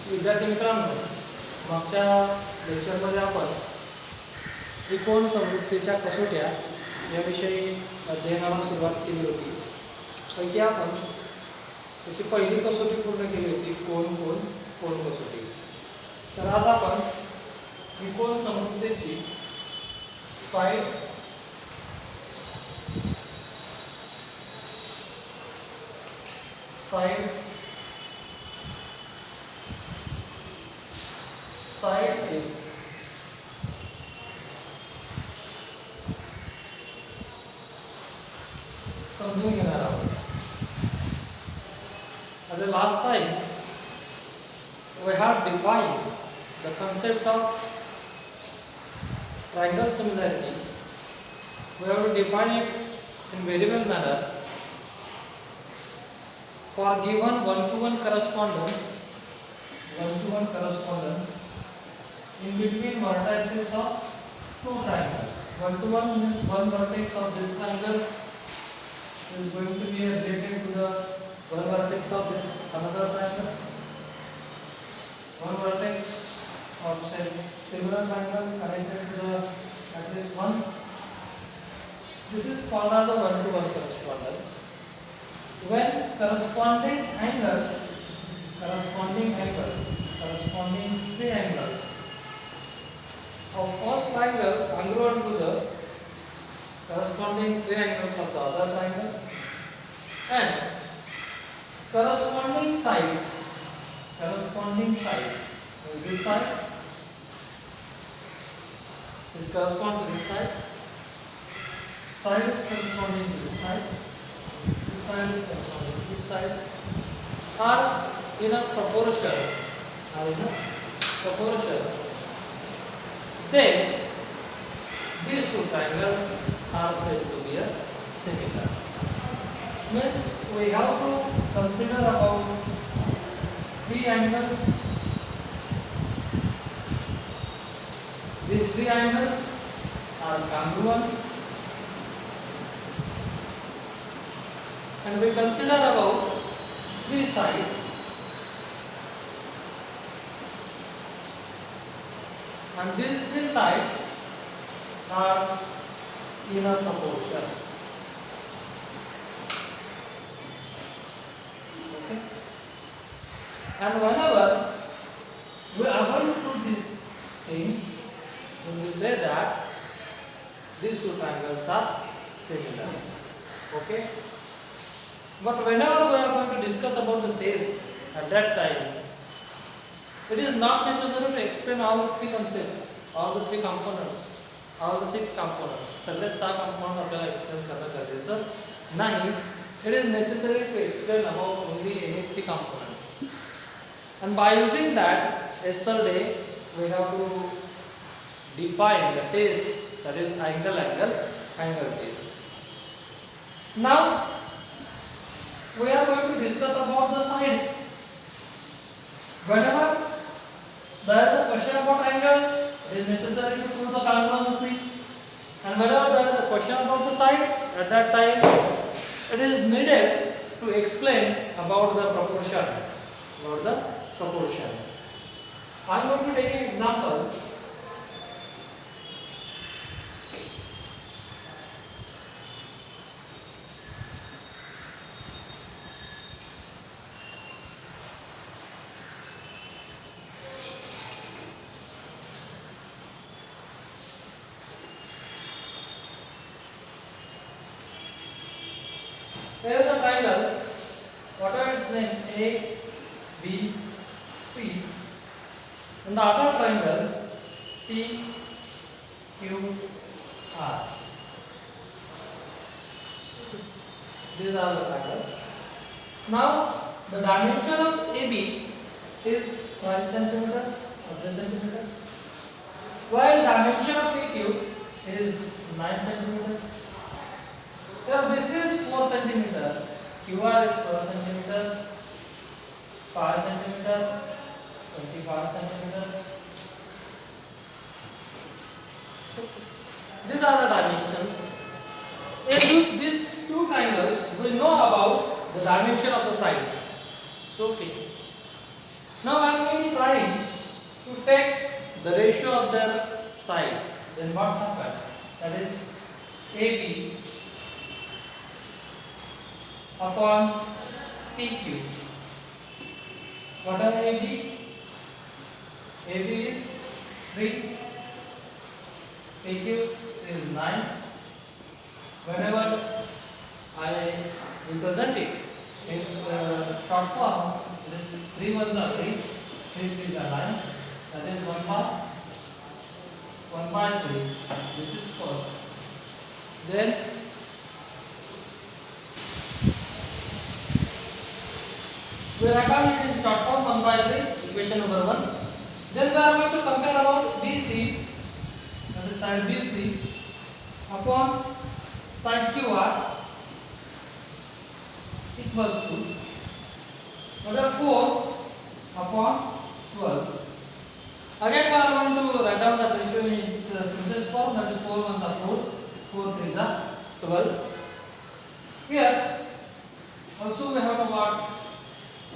विद्यार्थी मित्रांनो, मागच्या लेक्चरमध्ये आपण त्रिकोण समरूपतेच्या कसोट्या याविषयी अध्ययनाला सुरुवात केली होती. पैकी आपण त्याची पहिली कसोटी पूर्ण केली होती, कोण कोण कोण कसोटी. तर आज आपण त्रिकोण समरूपतेची साइड टेस्ट समजून घेणार आहोत. At the last time we have defined the concept of triangle similarity. We have to define it in very well manner for given one-to-one correspondence in between vertices of two triangles. One-to-one means one vertex of this triangle is going to be related to the one vertex of this another triangle. One vertex of similar triangle connected to the axis 1. This is called as the one-to-one correspondence. When corresponding triangles of first triangle congruent to the corresponding triangles of the other triangle, and corresponding sides in this side is correspond to this side, sides corresponding to this side, this side is corresponding to this side, are in a proportion, then these two triangles are said to be similar. Means we have to consider about three angles. These three angles are congruent, and we consider about three sides, and these three sides are in a proportion. Okay? And whenever we are able to do these things, when we say that these two triangles are similar. Okay? But whenever we are going to discuss about the test at that time, it is not necessary to explain all the three concepts, all the three components, all the six components. सगळे 6 components आपल्याला explain करणं गरजेचं नाही. It is necessary to explain about only any 3 components. And by using that, yesterday we have to define the test, that is angle test. Now we are going to discuss about the side. Whenever there is a question about angle, it is necessary to prove the congruency. And whenever there is a question about the sides, at that time it is needed to explain about the proportion. I am going to take an example. There is a triangle, whatever its name, A, B, C, and the other triangle, P, Q, R. These are the triangles. Now, the dimension of AB is 12 cm or 3 cm, while dimension of PQ is 9 cm. Here this is 4 cm, QR is 4 cm, 5 cm, 25 cm. These are the dimensions. And these two triangles, we know about the dimension of the sides. So, okay. Now I am going to try take the ratio of their sides, then what's happened? That is AB upon PQ. What are AB? AB is 3, PQ is 9. Whenever I represent it in short form, this 3 ones are 3, 3 3s are 9. That is 1 by 3. This is first. Then we write down it in short form 1 by 3, equation number 1. Then we are going to compare about BC, that is side BC, upon side QR equals to order 4 upon 12. Again we are going to write down the ratio in its simplest form, that is 4 1 are 4, 4 3 are 12. Here also we have about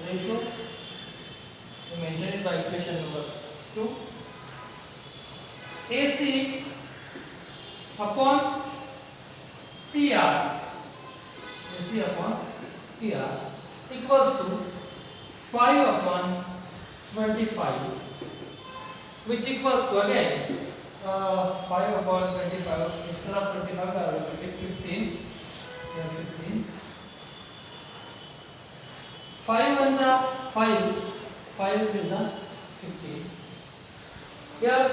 ratio. We mention it by equation number 2. AC upon PR, AC upon PR equals to 5 upon 25, which equals to again 5 upon 25. Instead of 25, I will take 15. Here 15. 5 and the 5 is the 15. Here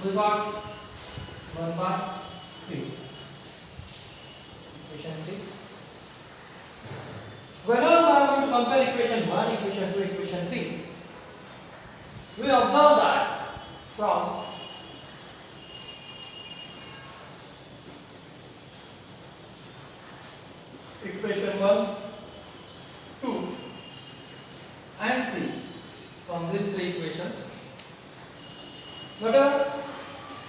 we got 1 by 3. Equation 3. Whenever we are going to compare equation 1, equation 2, equation 3, we observe that from equation 1, 2 and 3, from these 3 equations, whether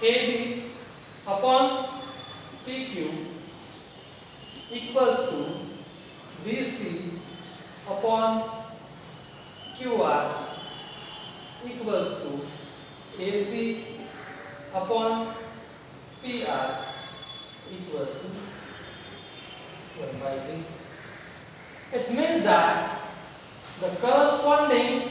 AB upon PQ equals to BC upon QR equals to AC upon PR equals to 1 by 3. It means that the corresponding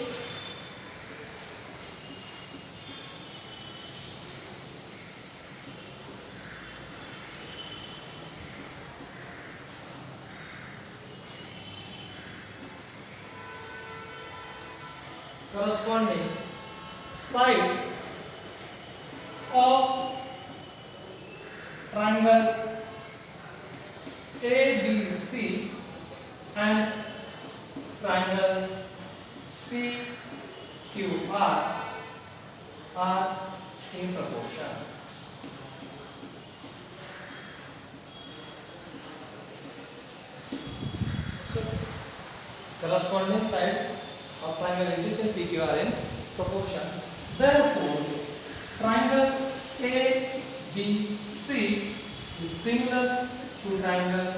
sides of triangle ABC and triangle PQR are in proportion. So, corresponding sides of triangle ABC and PQ are in proportion. Therefore, triangle ABC is similar to triangle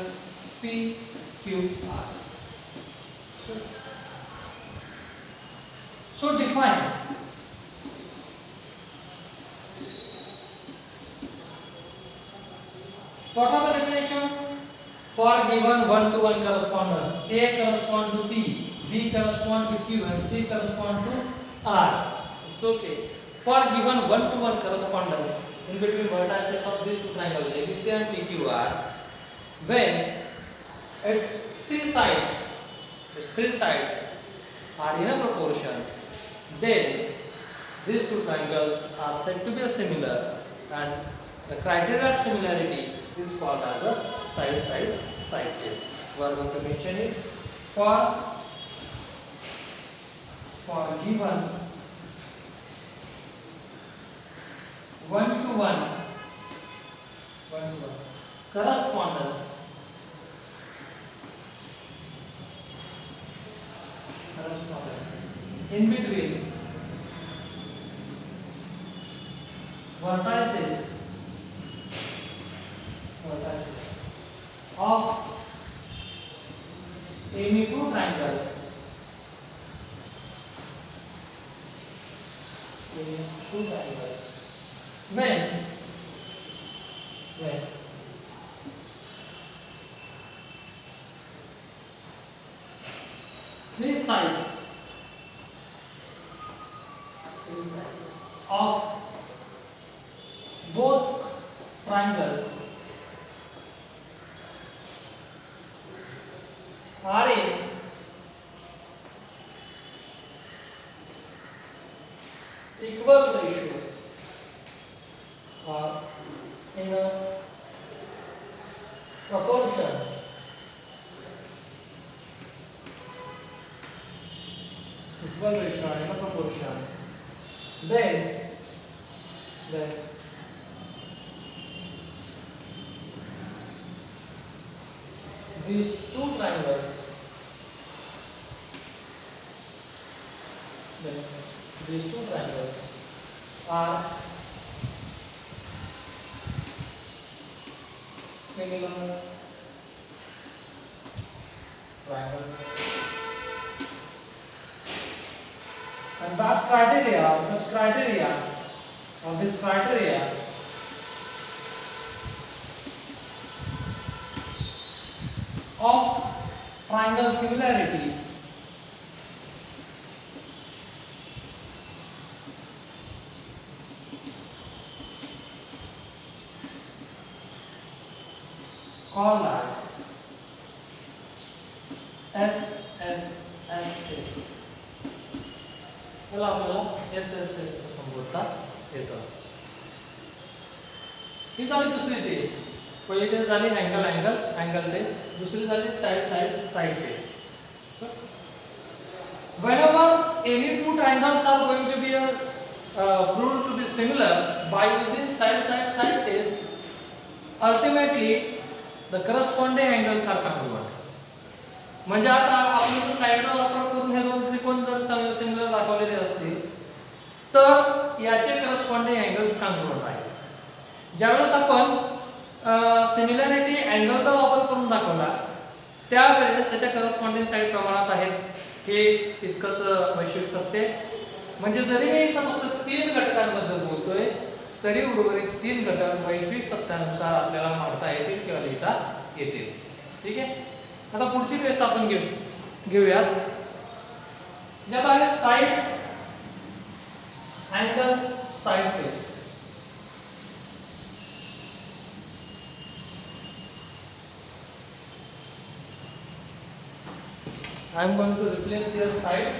PQR. So define what are the definition for given one-to-one correspondence? A correspond to P, B correspond to Q, and C correspond to R. It's okay. For given one-to-one correspondence in between vertices of these two triangles ABC and PQR, when its three sides are in a proportion, then these two triangles are said to be similar, and the criteria of similarity is called as the side test. We are going to mention it for given one-to-one correspondence in between vertices of any two triangle two triangles. When three sides of both triangle are in equal ratio or in a proportion, equal ratio or in a proportion, then these two triangles are similar triangles, and that criteria, such criteria, or this criteria of triangle similarity called as SSS test. याला आपल्याला SSS test संबोधता येतं. ही झाली दुसरी test. पहिली test झाली angle test, दुसरी झाली side test. Whenever any two triangles are going to be proved to be similar by using side test, ultimately the corresponding angles are congruent. म्हणजे आता आपण जर साइडचा वापर करून हे दोन त्रिकोण जर सिमिलर दाखवलेले असतील तर याचे करस्पॉन्डिंग अँगल्स कॉन्ग्रुएंट आहेत. ज्यावेळेस आपण सिमिलॅरिटी अँगलचा वापर करून दाखवला त्यावेळेस त्याच्या करस्पॉन्डिंग साइड प्रमाणात आहेत हे तितकंच वैश्विक सत्य. म्हणजे जरी मी इथं फक्त 3 घटकांबद्दल बोलतोय तरी उर्वरित 3 घटक वैश्विक सत्यानुसार आपल्याला मांडता येतील किंवा लिहिता येतील. ठीक आहे. आता पुढची टेस्ट आपण घेऊयात. ज्यात आहे side angle side test. I am going to replace here side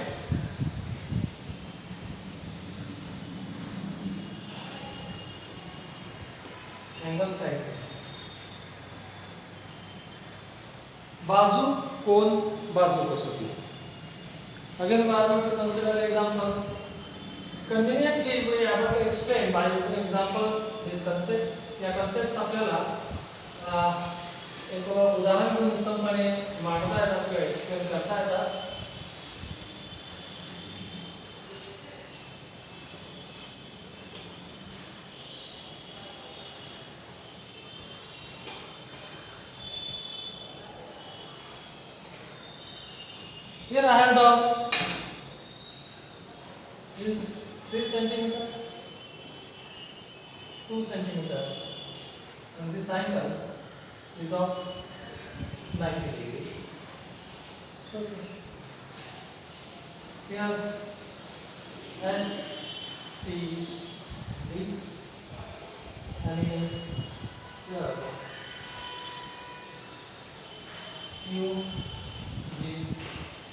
angle side test. बाजू कोण बाजू कसोटी. Again we are going to consider an example. Conveniently we are able to explain by using example these concepts. या concepts आपल्याला एक उदाहरण घेऊन उत्तमपणे मांडता येतात किंवा एक्सप्लेन करता येतात. Here I have drawn is 3 centimeter, 2 centimeter, and this angle is of 90 degree. So here S T D and here U G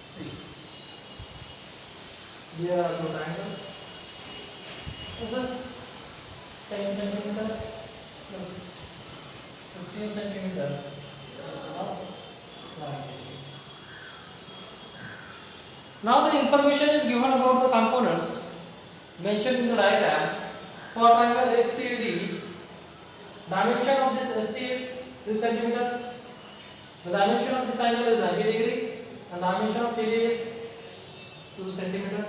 C. Here are the triangles. This is 10 centimeter plus 15 centimeter. Now the information is given about the components mentioned in the diagram. For triangle STD, dimension of this ST is 3 centimeter. The dimension of this angle is 90 degree, and dimension of TD is 2 centimeter.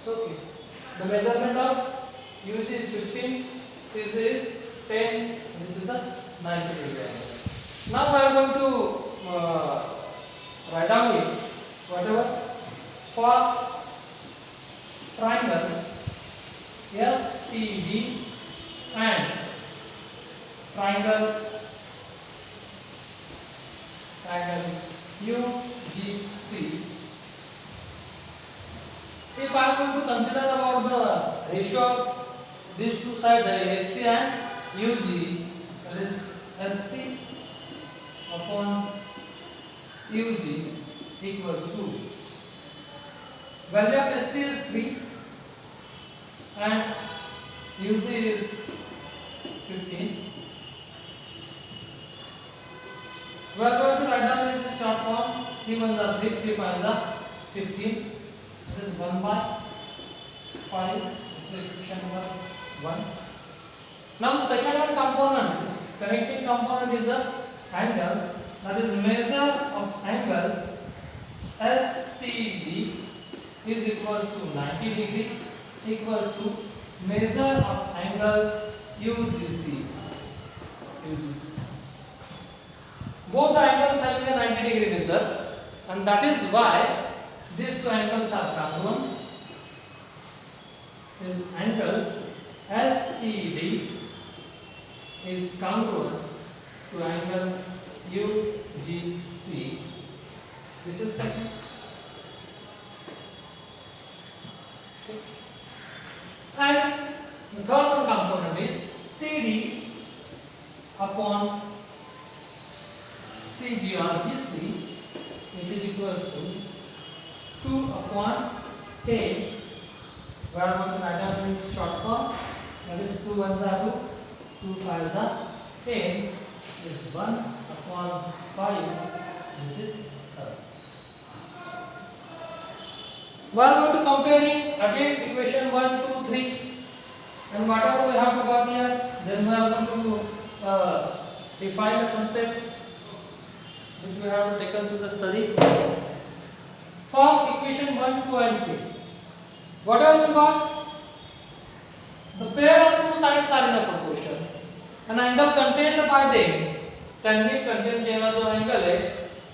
So okay. The measurement of UC is 15, CC is 10, and this is the 90 degree angle. Now we are going to write down it. Whatever for triangle STD and triangle UGC. If I am going to consider about the ratio of these two sides, ST and UG, that is ST upon UG equals to, value of ST is 3 and UG is 15. We are going to write down in short form. 3 1 are 3, 3 5 are 15. This is 1 by 5. This is equation number 1. Now the second one component, this connecting component is the angle. That is measure of angle STD is equals to 90 degree equals to measure of angle UGC. Both the angles having a 90 degree measure, and that is why these two angles are congruent. This angle STD is congruent to angle UGC. This is second. And the third one component is TD upon CG or GC, which is equals to 2 upon A. We are going to write down in short form. That is 2 1s are 2, 2 5s are 10. Is 1 upon 5. This is third. We are going to comparing again equation 1, 2, 3, and whatever we have to got here, then we are going to define the concept which we have taken to the study. For equation 1, 2 and 3, whatever we got, the pair of two sides are in a proportion. An angle contained by them त्यांनी contain केलेला जो angle आहे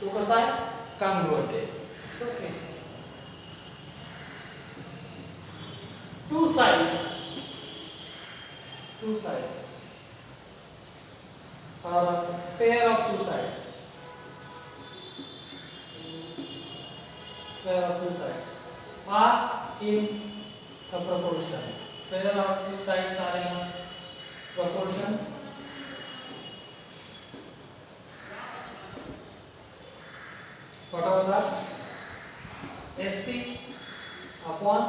तो कसा आहे, congruent आहे. Okay, two sides or pair of two sides are in a proportion. Pair of two sides are in a proportion. What are that? ST upon,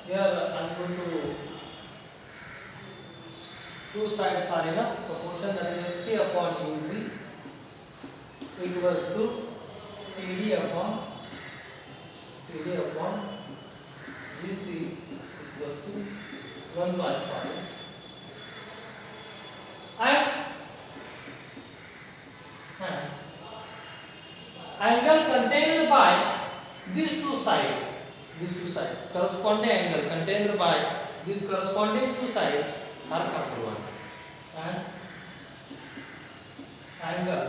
here I am going to, two sides are in a proportion, that is ST upon UG equals to TD upon GC equals to 1 by 5. And angle contained by these two sides, corresponding angle contained by these corresponding two sides are congruent, and angle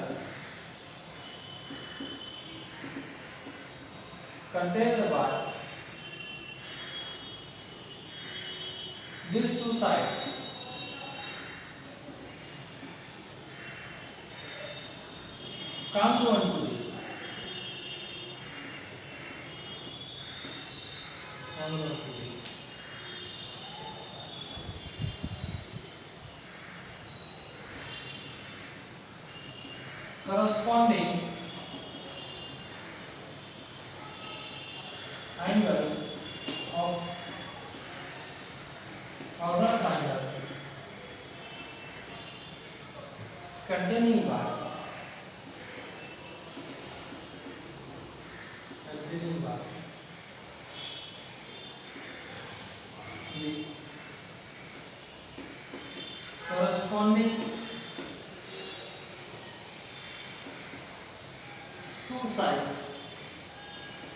contained by these two sides congruent to the corresponding angle of other triangle containing by the corresponding two sides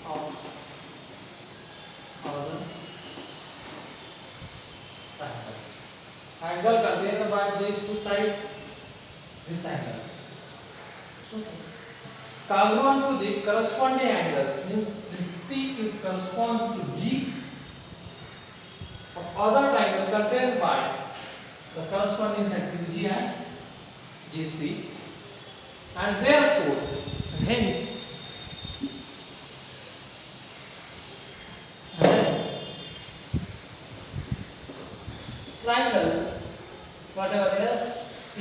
of our triangle. Angle contained by these two sides, this angle. Okay. Congruent to the corresponding angles means this T is corresponds to G of other triangle the corresponding side PG and GC, and therefore, hence, triangle whatever SPD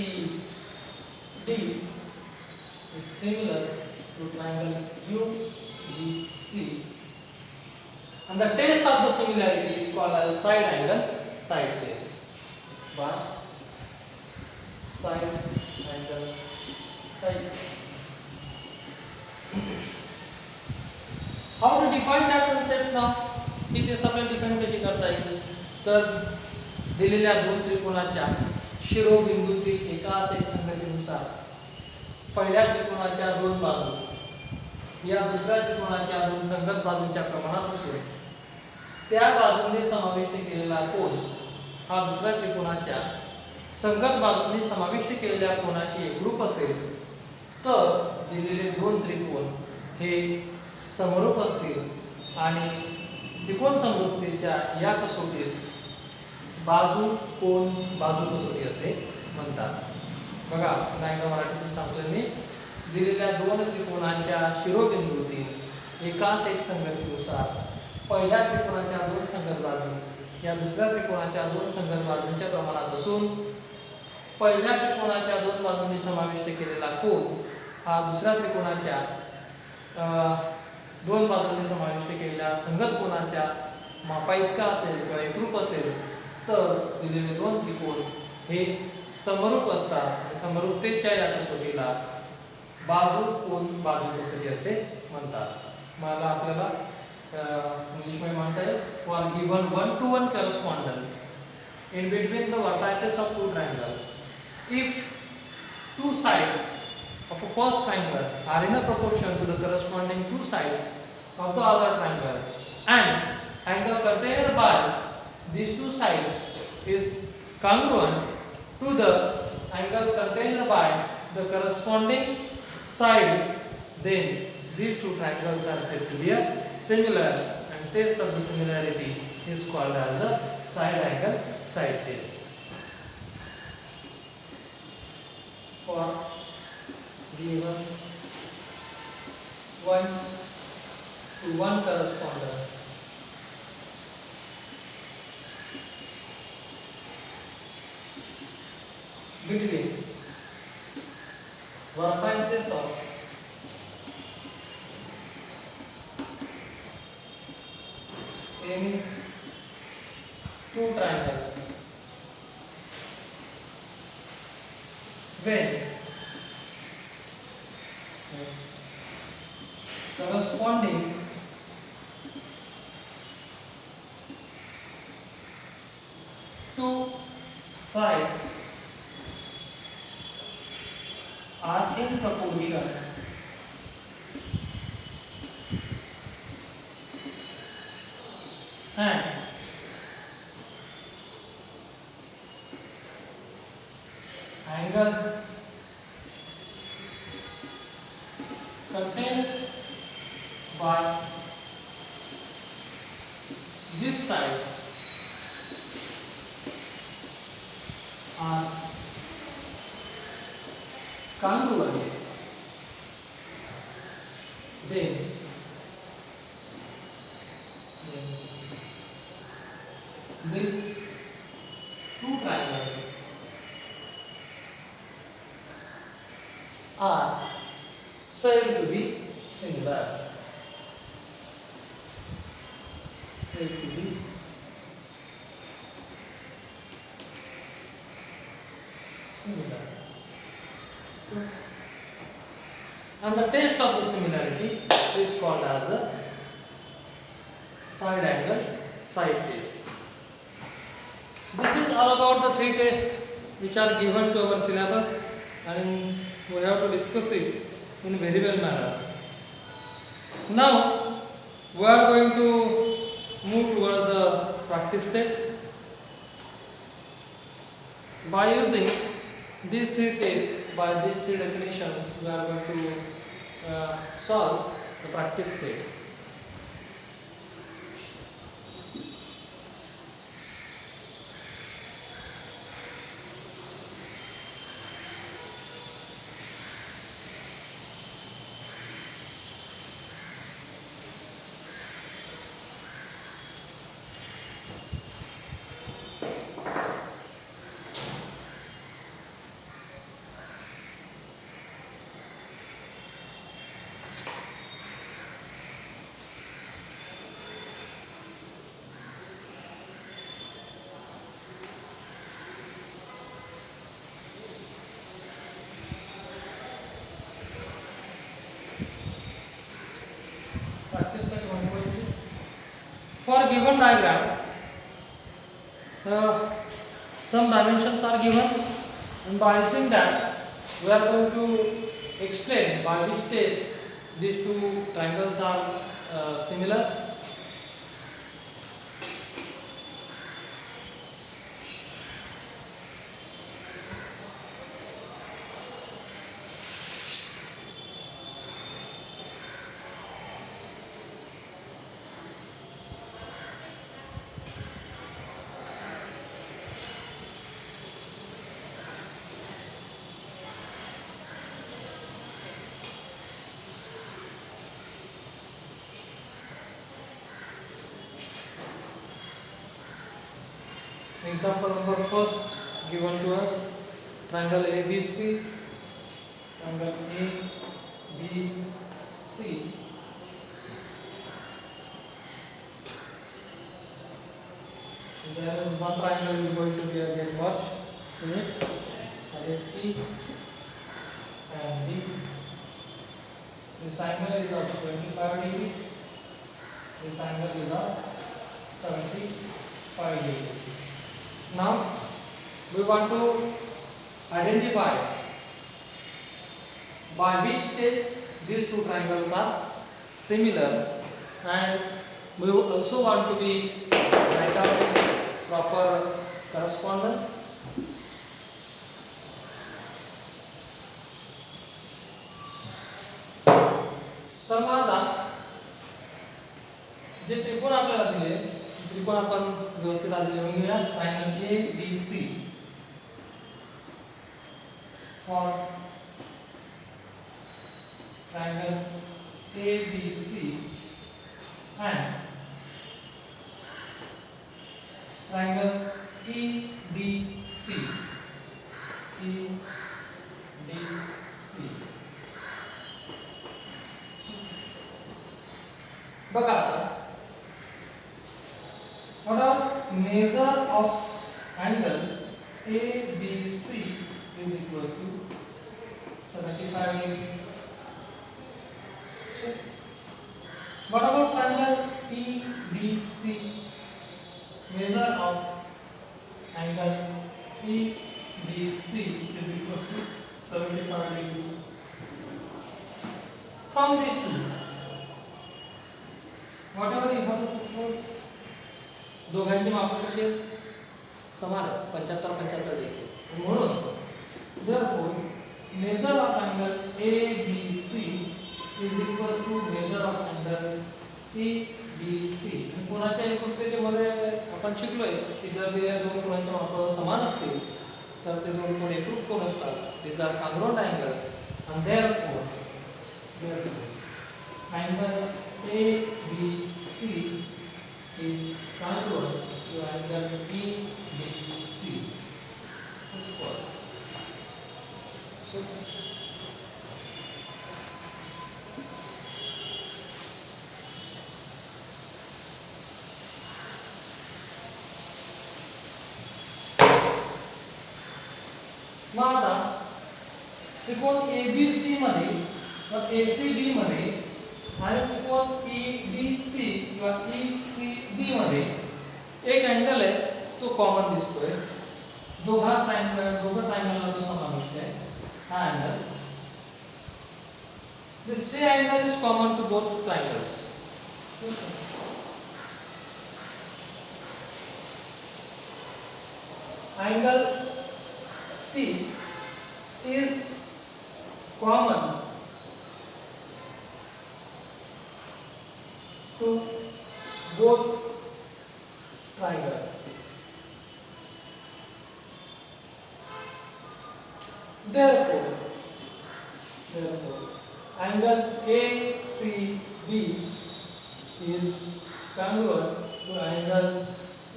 is similar to triangle UGC, and the test of the similarity is called as side angle side test. By side angle side. How to define that concept now? की ते आपल्याला define कशी करता येईल? तर दिलेल्या दोन त्रिकोणाच्या शिरोबिंदूतील एकाच एक संगतीनुसार पहिल्या त्रिकोणाच्या दोन बाजू या दुसऱ्या त्रिकोणाच्या दोन संगत बाजूंच्या प्रमाणात असून त्या बाजूंनी समाविष्ट केलेला कोन हा दुसऱ्या त्रिकोणाच्या संगत बाजूंनी समाविष्ट केलेल्या कोनाशी एकरूप असेल तर दिलेले दोन त्रिकोण हे समरूप असतील आणि त्रिकोण समरूपतेच्या या कसोटीस बाजू कोन बाजू कसोटी असे म्हणतात. बघा नायका मराठीतून सांगतो मी, दिलेल्या दोन त्रिकोणांच्या शिरोबिंदूतील एकाच एक संगतीनुसार पहिल्या त्रिकोणाच्या दोन संगत बाजू या दुसऱ्या त्रिकोणाच्या दोन संगत बाजूंच्या प्रमाणात असून पहिल्या त्रिकोणाच्या दोन बाजूंनी समाविष्ट केलेला कोन हा दुसऱ्या त्रिकोणाच्या दोन बाजूंनी समाविष्ट केलेल्या संगत कोनाच्या मापाइतका असेल किंवा एकरूप असेल तर दिलेले दोन त्रिकोण हे समरूप असतात. समरूपतेच्या या कसोटीला बाजू कोन बाजू कसोटी असे म्हणतात. मला आपल्याला इंग्लिशमध्ये म्हणता येईल for given 1-to-1 correspondence in between the vertices of two triangles, if two sides of a first triangle are in a proportion to the corresponding two sides of the other triangle and angle contained by these two sides is congruent to the angle contained by the corresponding sides, then these two triangles are said to be similar, and test of the similarity is called as the side angle side test. For given 1-to-1 correspondence between vertices of any two triangles when corresponding two sides are in proportion and angle contained by these sides are congruent, then these two triangles are said to be similar. Said to be similar. So, and the test of the similarity is called as a side angle side test. This is all about the three tests which are given to our syllabus, and we have to discuss it in very well manner. Now we are going to move towards the practice set. By using these three tests, by these three definitions, we are going to solve the practice set. diagram, some dimensions are given, and by using that we are going to explain by which test these two triangles are similar. Example number first given to us, triangle ABC, triangle ABC. There is one triangle is going to be again merged in it, P and D. This angle is of 25 degree. This angle is of 75 degree. Now we want to identify by which test these two triangles are similar, and we also want to be write out its proper correspondence. तर मग आता जे त्रिकोण आपल्याला दिले, त्रिकोण आपण व्यवस्थित आधी लिहून घेऊया. Triangle ABC for triangle ABC and triangle EDC. बघा आता, what are measure of angle ABC is equals to 75 degree. What about triangle EDC? Measure of angle EDC is equals to 75 degree. From these two, whatever you have to put, दोघांची माप कशी समान 75-75 degree. म्हणून therefore measure of angle ABC is equals to measure of angle EDC. कोणाच्या एकूणतेमध्ये आपण शिकलोय की जर या दोन कोणांच्या माप समान असतील तर ते दोन कोण एकरूप कोण असतात. These are congruent angles, and therefore angle ABC is congruent to angle EDC. That's first. So मग आता त्रिकोण ABC मध्ये व ACB मध्ये आणि त्रिकोण EDC किंवा ECD मध्ये एक अँगल आहे तो कॉमन दिसतोय. दोघा ट्रायंगलला जो समाविष्ट आहे हा angle. This same angle is common to both triangles. Angle C is common to both triangles. Therefore angle ACB is congruent to angle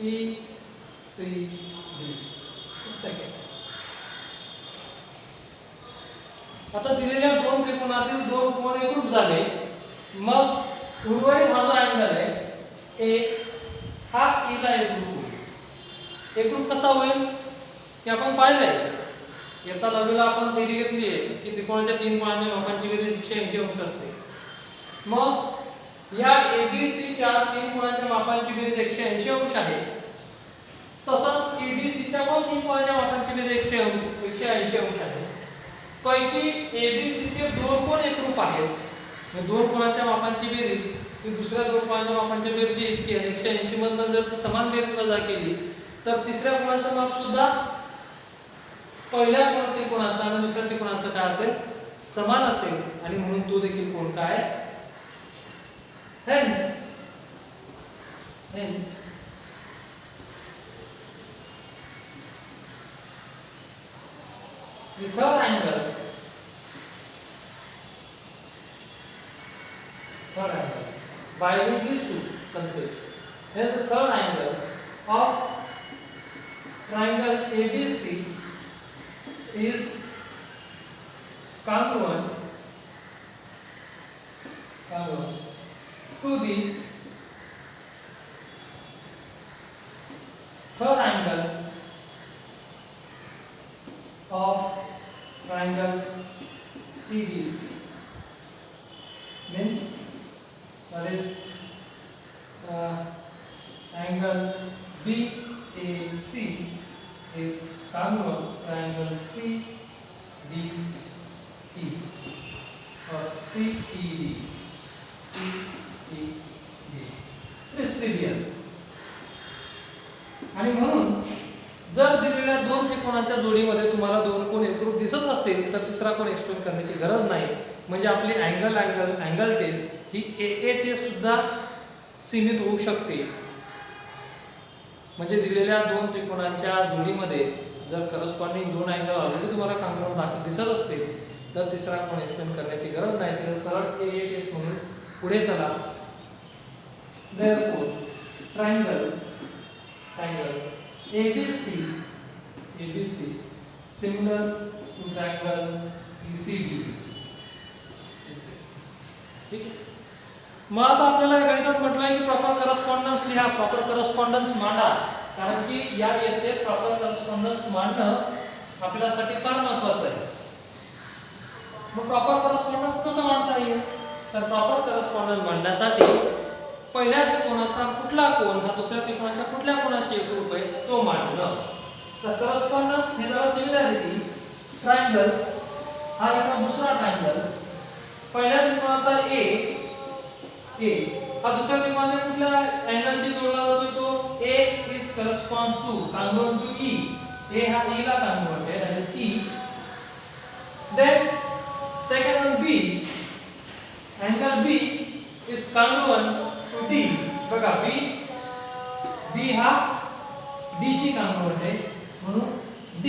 ECB. Second. आता दिलेल्या दोन त्रिकोणातील दोन कोण एकरूप झाले, मग उर्वरित हा जो अँगल आहे ए हा ई ला एकरूप होईल. एकरूप कसा होईल की आपण पाहिलंय येता दहावीला आपण थेरी घेतली आहे की त्रिकोणाच्या तीन कोणांच्या मापांची बेरीज 180 अंश असते. मग या ABC च्या तीन कोणाच्या मापांची बेरीज 180 अंश आहे. तसंच EDC च्या पण तीन कोणाच्या मापांची बेरीज 180 अंश आहे. पैकी ABC चे दोन कोण एकरूप आहेत. म्हणजे दोन कोणाच्या मापांची बेरीज ही दुसऱ्या दोन कोणाच्या मापांच्या बेरीजची इतकी आहे. 180 मधून जर ती समान बेरीज वजा केली तर तिसऱ्या कोणाचं माप सुद्धा पहिल्या त्रिकोणाचा आणि दुसऱ्या त्रिकोणाचं काय असेल समान असेल आणि म्हणून तो देखील कोण काय hence the third angle by these two concepts, then the third angle of triangle ABC is congruent to the third angle of triangle TBC. Means that is angle BAC is congruent triangle CDE or CED. This trivial. आणि म्हणून जर दिलेल्या दोन त्रिकोणाच्या जोडीमध्ये तुम्हाला दोन कोण एकरूप दिसत असतील तर तिसरा कोण एक्सप्लेन करण्याची गरज नाही. म्हणजे आपली अँगल टेस्ट ही AA टेस्ट सुद्धा सीमित होऊ शकते. म्हणजे दिलेल्या दोन त्रिकोणाच्या जोडीमध्ये जर करस्पॉन्डिंग दोन अँगल ऑलरेडी तुम्हाला कॉन्ग्रुएंट दिसत असतील तर तिसरा कोण एक्सप्लेन करण्याची गरज नाही. तर सरळ AA टेस्ट म्हणून पुढे चला. Therefore triangle ABC similar to triangle ECD. ठीक आहे. मग आता आपल्याला गणितात म्हटलंय की प्रॉपर करस्पॉन्डन्स लिहा, प्रॉपर करस्पॉन्डन्स मांडा. कारण की या येथे प्रॉपर करस्पॉन्डन्स मांडणं आपल्यासाठी फार महत्त्वाचं आहे. मग प्रॉपर करस्पॉन्डन्स कसं मांडता येईल तर प्रॉपर करस्पॉन्डन्स मांडण्यासाठी पहिल्या त्रिकोणाचा कुठला कोन हा दुसऱ्या त्रिकोणाच्या कुठल्या कोनाशी एकरूप आहे तो मांडणं. तर करस्पॉन्डन्स हे जरा सिमिलॅरिटी ट्रायंगल हा एक दुसरा ट्रायंगल पहिल्या त्रिकोणाचा A हा दुसऱ्या त्रिकोणाच्या कुठल्या अँगलशी जोडला जातो तो A is corresponds to congruent to E. A हा E ला कॉन्ग्रुएंट आहे that is E. Then second one B, angle B is congruent to D. बघा B हा D शी कॉन्ग्रुएंट आहे म्हणून D.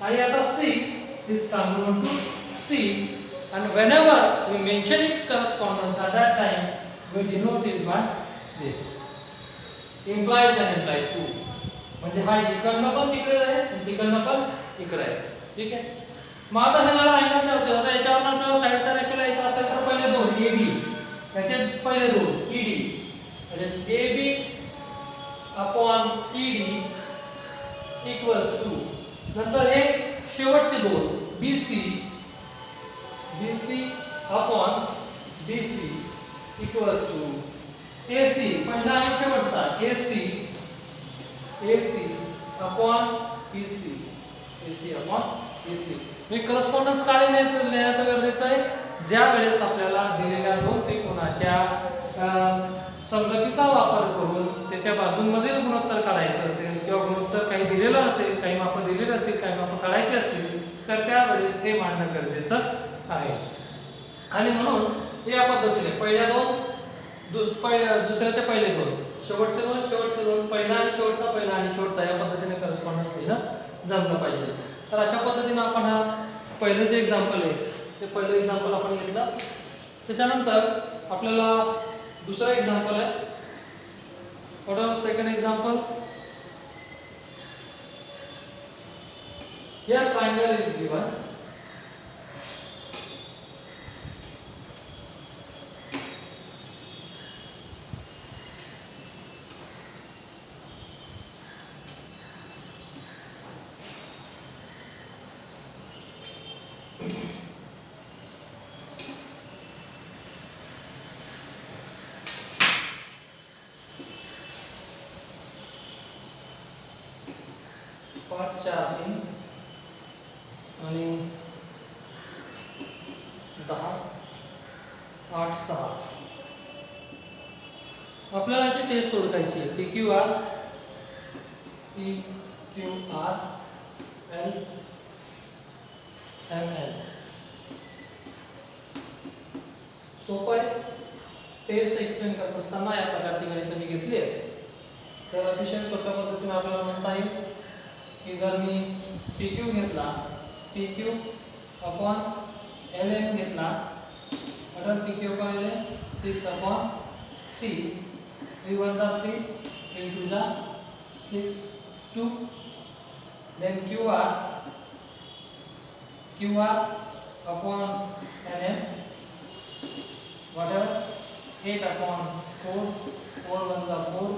आणि आता C is congruent to C. And whenever we mention its correspondence at that time we denote it by this implies and implies to. म्हणजे हा इकडनं पण तिकडे आहे आणि तिकडनं पण इकडे आहे. ठीक आहे. मग आता हे जरा अँगलच्या होते. आता याच्यावर आपल्याला साइडचा रेशो लिहायचा असेल तर पहिले दोन AB याचे पहिले दोन ED म्हणजे AB upon ED equals to नंतर हे शेवटचे दोन BC upon BC equals to AC पहिला आणि शेवटचा AC upon EC upon EC. मी करस्पॉन्डन्स काढे लिहायचं गरजेचं आहे ज्या वेळेस आपल्याला दिलेल्या दोन त्रिकोणाच्या संगतीचा वापर करून त्याच्या बाजूंमधील गुणोत्तर काढायचं असेल किंवा गुणोत्तर काही दिलेलं असेल, काही मापं दिलेली असतील, काही मापं काढायची असतील तर त्यावेळेस हे मांडणं गरजेचं आहे. आणि म्हणून या पद्धतीने पहिल्या दोन दुसऱ्याचे पहिले दोन शेवटचे दोन पहिला आणि शेवटचा या पद्धतीने करस्पॉन्डन्स लिहिणं जमलं पाहिजे. तर अशा पद्धतीने आपण हा पहिलं जे एक्झाम्पल आहे ते पहिलं एक्झाम्पल आपण घेतलं. त्याच्यानंतर आपल्याला दुसरा एक्झाम्पल आहे. What are second example? Here triangle is given. 5 4 3 आणि 10 8 6. आपल्याला याची टेस्ट ओळखायची आहे. P Q R L M L. सोपं आहे. टेस्ट एक्सप्लेन करत असताना या प्रकारची गणितं मी घेतली आहेत. तर अतिशय सोप्या पद्धतीने आपल्याला म्हणता येईल की जर मी पी क्यू घेतला, P Q upon L M घेतला, तर P Q upon L M 6 upon 3, 3 1 जा 3, 3 2 जा 6 2. then QR upon NM, whatever, 8 upon 4, 4 1 जा 4,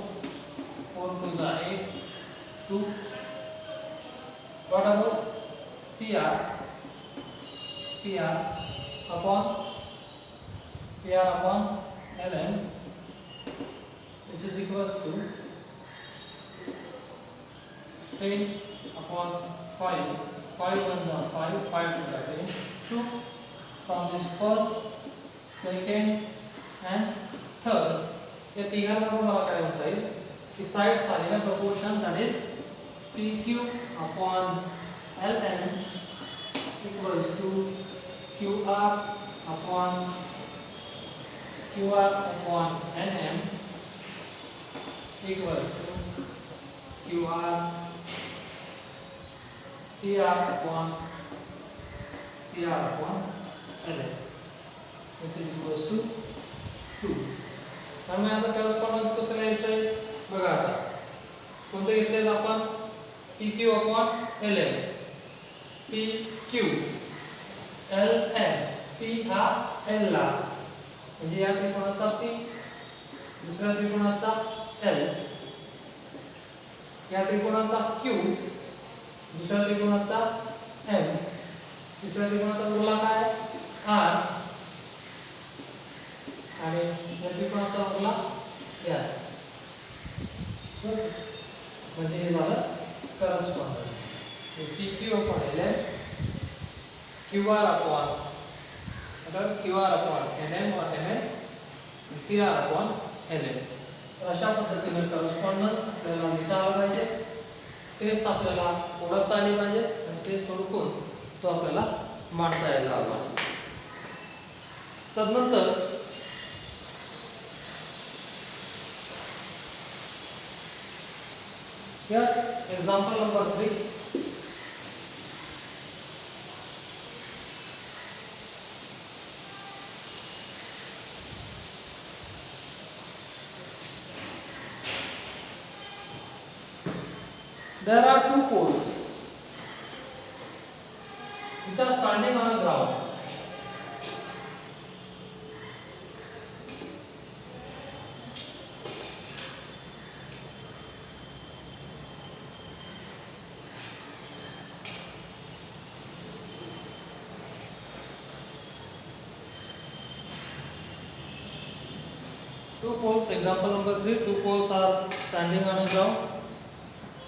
4 2 जा 8 2. what about PR upon LM, which is equals to 10 upon 5, 5 1 जा 5, 5 2 जा 10 2. from this first, second and third या तिघांमधून मला काय म्हणता येईल की साइड्स आलेला proportion, that is PQ upon LM equals to QR upon NM equals to QR PR upon LM, which is equals to 2. त्यामुळे आता करस्पॉन्डन्स कसं लिहायचंय बघा. आता कोणते घेतले आपण? PQ upon LM, PQ LM, P हा L ला, म्हणजे या त्रिकोणाचा P, दुसऱ्या त्रिकोणाचा L, या त्रिकोणाचा Q, दुसऱ्या त्रिकोणाचा M, तिसऱ्या त्रिकोणाचा उरला काय R, आणि या त्रिकोणाचा उरला R. म्हणजे हे झालं correspondence. PQ upon LM, QR upon NM or MN, PR upon LM. तर अशा पद्धतीने करस्पॉन्डन्स आपल्याला लिहिता आला पाहिजे. टेस्ट आपल्याला ओळखता आली पाहिजे आणि टेस्ट ओळखून तो आपल्याला मांडता यायला हवा. तदनंतर example number 3. There are two poles which are standing on a ground. Two poles, example number 3, two poles are standing on a ground.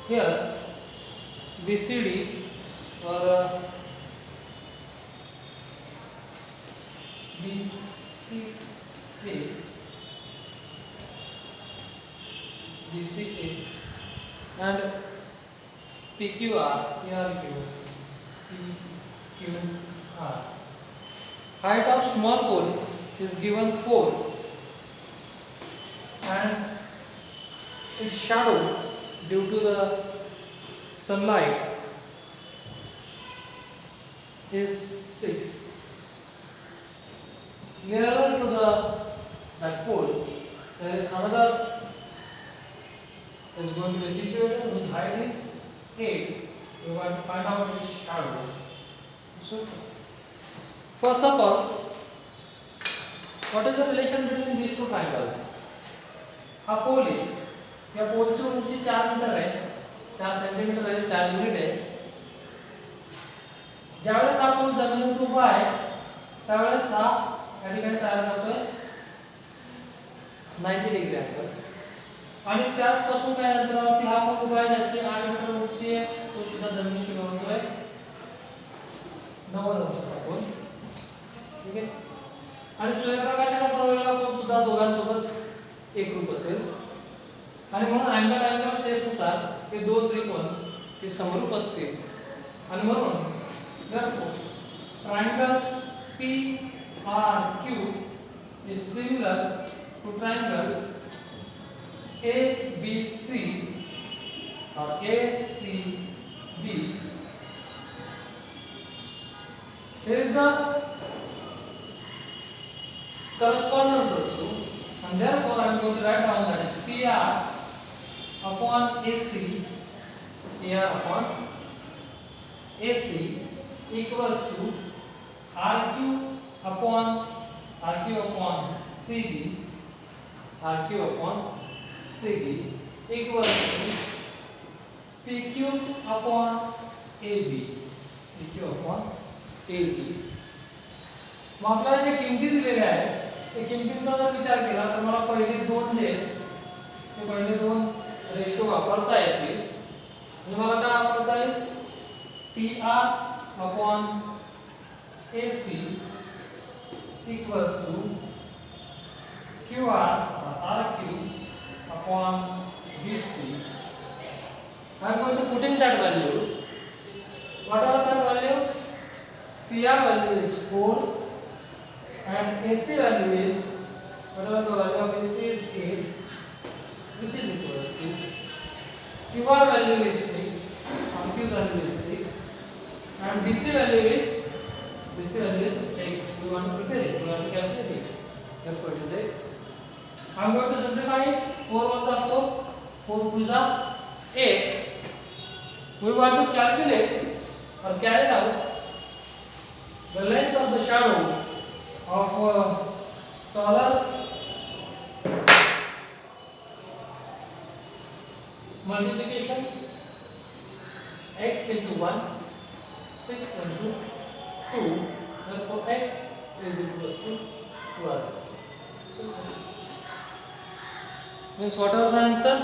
Here BCD or BCA and PQR, height of small pole is given 4 and its shadow due to the sunlight is 6. Nearer to that pole, there is another is going to be situated whose height is 8. We are going to find out its shadow. So, first of all, what is the relation between these two triangles? हा पोल आहे, या पोलची उंची 4 metre आहे, 4 centimetre आहे, 4 unit आहे. ज्यावेळेस हा पोल जमिनीवर उभा आहे त्यावेळेस हा या ठिकाणी तयार करतोय 90 डिग्री अँगल आणि त्याचपासून काय अंतरावरती हा पोल उभा आहे ज्याची 8 मीटर उंची आहे तो सुद्धा 90° कोन. ठीक आहे. आणि सूर्यप्रकाशाच्या प्रभावाला कोन सुद्धा दोघांसोबत एकरूप असेल. आणि म्हणून अँगल टेस्टनुसार हे दोन त्रिकोण हे समरूप असतील. आणि म्हणून triangle PRQ is similar to triangle ABC or ACB. Here is the correspondence also, and therefore I am going to write down that is PR upon AC, PR upon AC equals to RQ upon CD, RQ upon CD equals to PQ upon AB, PQ upon AB. मग आपल्याला जे किमती दिलेल्या आहेत त्या किमतींचा जर विचार केला तर मला पहिले दोन जे ते पहिले दोन रेशो वापरता येतील. म्हणजे मला काय वापरता येईल PR upon AC equals to QR or RQ upon BC. I am going to put in that values. What are that value? PR value is 4 and AC value is, whatever the value of AC is 8, which is equals to QR value is 6, RQ value is 6, and BC value is X. We want to prepare it, we want to calculate it. Therefore it is X. I am going to simplify it. 4 1 are 4, 4 2 are 8. We want to calculate or carry out the length of the shadow of taller multiplication x into 1, 6 into 2, therefore x is equals to 12. Means what are the answer?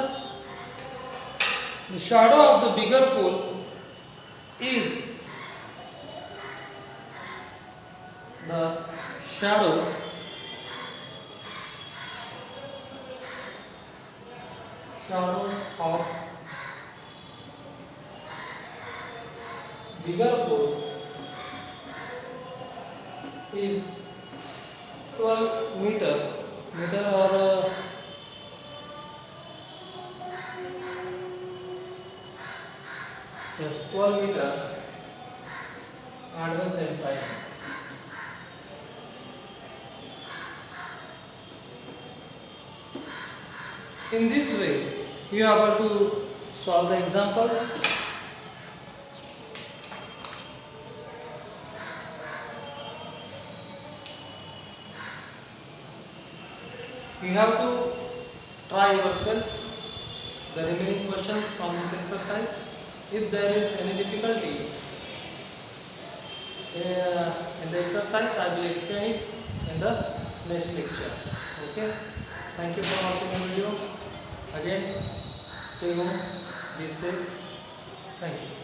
The shadow of the bigger pole is the shadow of bigger pole is 12 meter or yes, 12 meters at the same time. In this way, you are able to solve the examples. You have to try yourself the remaining questions from this exercise. If there is any difficulty in the exercise, I will explain it in the next lecture. Okay. Thank you for watching the video. Again, stay home, be safe. Thank you.